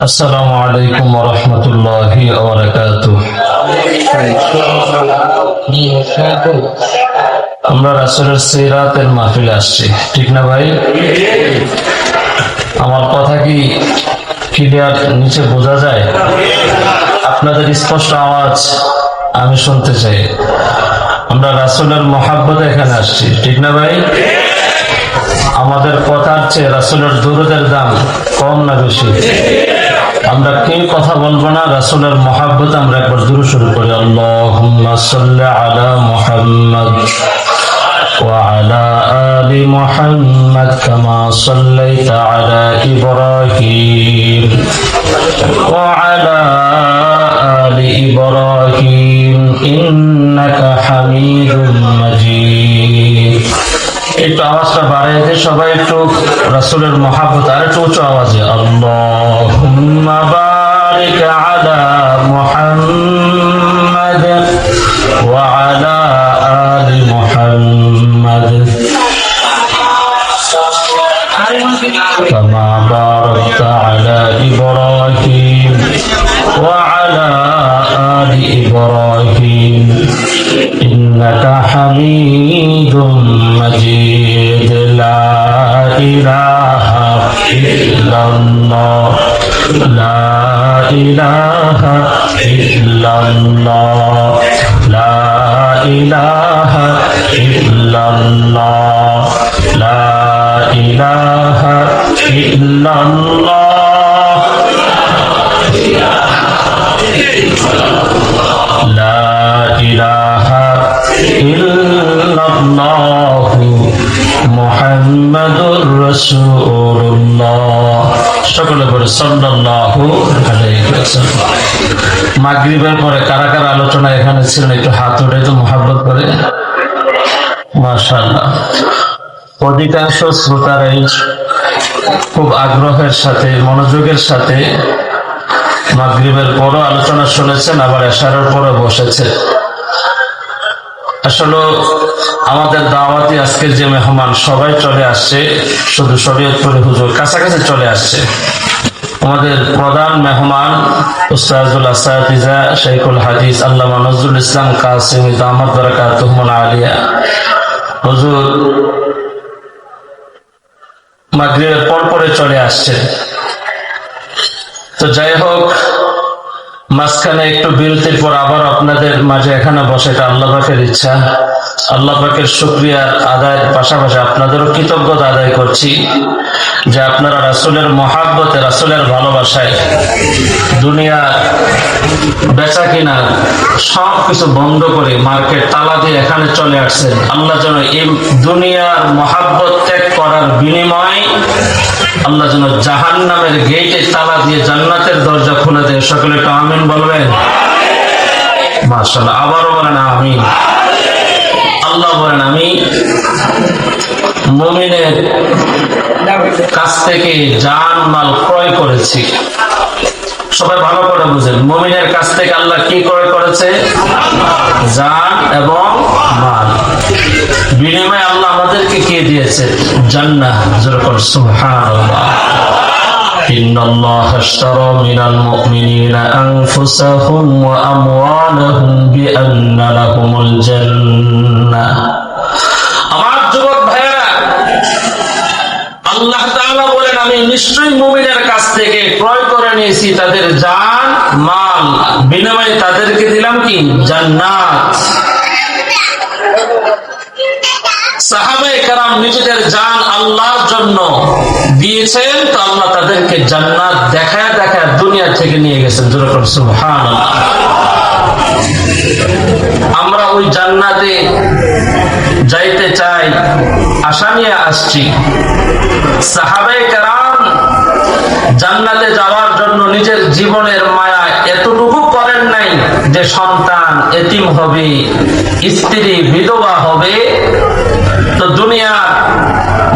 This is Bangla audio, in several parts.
আসসালামু আলাইকুম ওয়া রাহমাতুল্লাহি ওয়া বারাকাতুহু। আমরা রাসূলের সিরাতের মাহফিলে আসছি, ঠিক না ভাই? আমার কথা কি ক্লিয়ার নিচে বোঝা যায়? আপনাদের স্পষ্ট আওয়াজ আমি শুনতে চাই। আমরা রাসূলের মহব্বতে এখানে আসছি, ঠিক না ভাই? আমাদের কথার চেয়ে রাসূলের দুরূদের দাম কম না বেশি? আমরা কেউ কথা বলবো না, রাসূলের মহব্বতে আমরা একবার দুরূদ শুরু করি। আল্লাহুম্মা সাল্লি আলা মুহাম্মাদ ওয়া আলা আলি মুহাম্মাদ কামা সাল্লাইতা আলা ইব্রাহিম ওয়া আলা আলি ইব্রাহিম ইন্নাকা হামিদুম মাজিদ। একটু আওয়াজটা বাড়াই দিয়ে সবাই একটু রাসূলের মহব্বত আর একটু উঁচু আওয়াজে আল্লাহুম্মা বারিক আলা মুহাম্মাদ ওয়া আলা আলি মুহাম্মাদ কামা বারাকতা আলা ইব্রাহিম ওয়া আলা আলি ইব্রাহিম ইন্নাকা হামিদুম মাজিদ। লা ইলাহা ইল্লাল্লাহ লা ইলাহা ইল্লাল্লাহ লা ইলাহা ইল্লাল্লাহ লা ইলাহা ইল্লাল্লাহ লা ইলাহা ইল্লাল্লাহু মুহাম্মাদুর রাসূলুল্লাহ। সকলে বলে সাল্লাল্লাহু আলাইহি ওয়াসাল্লাম। মাগরিবের পরে কারা কারা আলোচনা এখানে ছিলেন একটু হাত উঠে তো মহব্বত করে। মাশাআল্লাহ, অধিকাংশ শ্রোতারাই খুব আগ্রহের সাথে মনোযোগের সাথে মাগরিবের পরও আলোচনা শুনেছেন, আবার এশারের পরে বসেছে। আসলে আমাদের দাওয়াতি আজকের যে মেহমান সবাই চলে আসছে, শুধু শরীয়তপুর হুজুর কাছাকাছি চলে আসছে। আমাদের প্রধান মেহমান উস্তাদুল আসাতিজা শাইখুল হাদিস আল্লামা নজরুল ইসলাম কাসিমি দামাত বারাকাতুহুম আলিয়া হুজুর মাগরিবের পর পরে চলে আসছে। তো যাই হোক, মাঝখানে একটু বিরতির পর আবার আপনাদের মাঝে এখানে বসে, এটা আল্লাহ পাকের ইচ্ছা। আল্লাহ পাকের শুকরিয়া আদায়ের পাশাপাশি আপনাদেরও কৃতজ্ঞতা আদায় করছি যে আপনারা রাসূলের মহব্বতে, রাসূলের ভালোবাসায় দুনিয়া বেচা কিনা সব কিছু বন্ধ করে মার্কেট তালা দিয়ে এখানে চলে আসছেন। আল্লাহ যেন এই দুনিয়ার মহব্বত ত্যাগ করার বিনিময় আল্লাহ যেন জাহান্নামের গেটে তালা দিয়ে জান্নাতের দরজা খুলে দেয়। সকলে একটু আমিন বলবেন। মাশাআল্লাহ, আবারও বলেন আমিন। আল্লাহ বলেন, আমি মুমিনের কাছ থেকে জান মাল ক্রয় করেছি। সবাই ভালো করে বুঝেন, মুমিনের কাছ থেকে আল্লাহ কি ক্রয় করেছে? জান এবং মাল। বিনিময়ে আল্লাহ আমাদেরকে কে দিয়েছে? জান্নাত। যেরকম সুবহানাল্লাহ, ইন্নাল্লাহা আশতারা মিনাল মুমিনিনা আনফুসাহুম ওয়া আমওয়ালাহুম বিআন্না লাহুমুল জান্নাহ। আমার যুবক ভাইয়েরা, আল্লাহ তাআলা বলেন, আমি নিশ্চয়ই মুমিনের কাছ থেকে ক্রয় করে নিয়েছি তাদের জান মাল, বিনিময়ে তাদেরকে দিলাম কি? জান্নাত। সাহাবায়ে কেরাম নিজেদের জান আল্লাহর জন্য দিয়েছেন, তো আল্লাহ তাদেরকে জান্নাত দেখায় দেখায় দুনিয়া থেকে নিয়ে গেছেন। যেরকম সুবহানাল্লাহ। আমরা ওই জান্নাতে যাইতে চাই, আশা নিয়ে আসছি। সাহাবায়ে কেরাম জান্নাতে যাওয়ার জন্য নিজের জীবনের মায়া এতটুকু করেন নাই যে সন্তান এতিম হবে, স্ত্রী বিধবা হবে। তো দুনিয়ার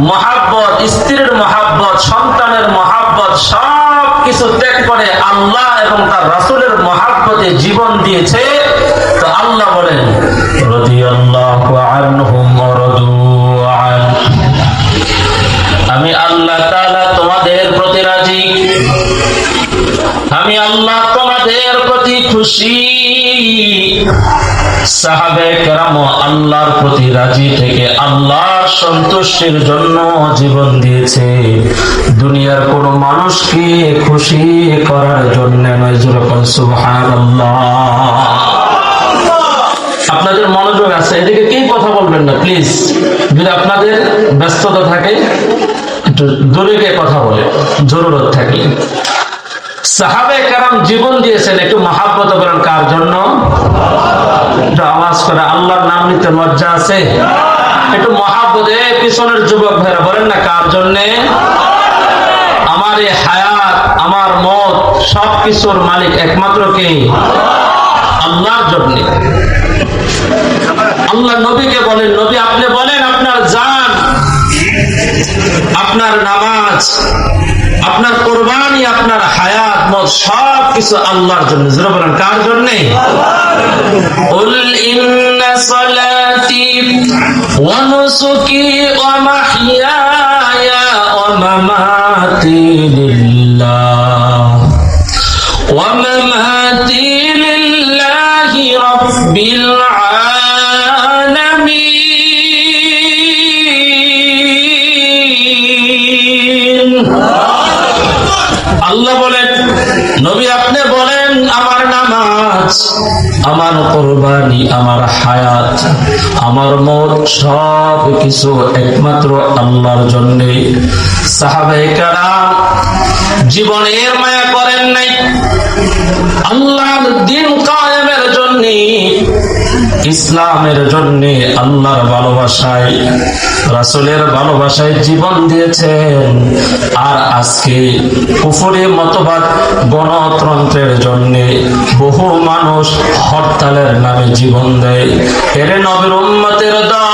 মহাব্বত, স্ত্রীর মহাব্বত, সন্তানের মহাব্বত সব কিছু ত্যাগ করে আল্লাহ এবং তার রাসূলের মহাব্বতে জীবন দিয়েছে। তো আল্লাহ বলেন, রাদিয়াল্লাহু আনহুম ওয়া রাদু আন। আমি আল্লাহ তাআলা তোমাদের প্রতি রাজি, আমি আল্লাহ তোমাদের প্রতি খুশি। সাহাবে কেরাম আল্লাহর প্রতি রাজি থেকে আল্লাহর সন্তুষ্টির জন্য জীবন দিয়েছে, দুনিয়ার কোন মানুষকে খুশি করার জন্য নয়। যেরকম সুবহানাল্লাহ। আপনাদের মনোযোগ আছে, এদিকে কি কথা বলবেন না প্লিজ। যদি আপনাদের ব্যস্ততা থাকে একটু দূরে গিয়ে কথা বলে, জরুরত থাকে। সাহাবে কেরাম জীবন দিয়েছেন, একটু মহাব্বত করেন কার জন্য? একটু আওয়াজ করে, আল্লাহর নাম নিতে লজ্জা আছে? একটু মহাব্বত। পিছনের যুবক ভাইরা বলেন না কার জন্য? আমার এই হায়াত, আমার মত, সবকিছুর মালিক একমাত্র কে? আল্লাহর জন্য। আল্লাহ নবীকে বলেন, নবী আপনি বলেন আপনার জান, আপনার নামাজ, আপনার কোরবানি, আপনার হায়াত, মত সবকিছু আল্লাহর জন্য। যারা বলেন কার জন্য? কুল ইন্না সালাতি ওয়া নুসুকি ওয়া মাহইয়ায়া ওয়া মামাতি লিল্লাহ ওয়া মামাতি লিল্লাহি রাব্বিল আলামিন। আল্লাহ বলেন, নবী আপনি বলেন আমার নামাজ, আমার কোরবানি, আমার হায়াত, আমার মত সব কিছু একমাত্র আল্লাহর জন্য। সাহাবায়ে কেরাম জীবনের মায়া করেন নাই, আল্লাহর দ্বীন কায়েমের জন্য, ইসলামের জন্য, আল্লাহর ভালোবাসায়, রাসূলের ভালোবাসায় জীবন দিয়েছেন। আর আজকে কুফরি মতবাদ, গণতন্ত্রের জন্য বহু মানুষ হরতালের নামে জীবন দেয়। এর নবীর উম্মতের দল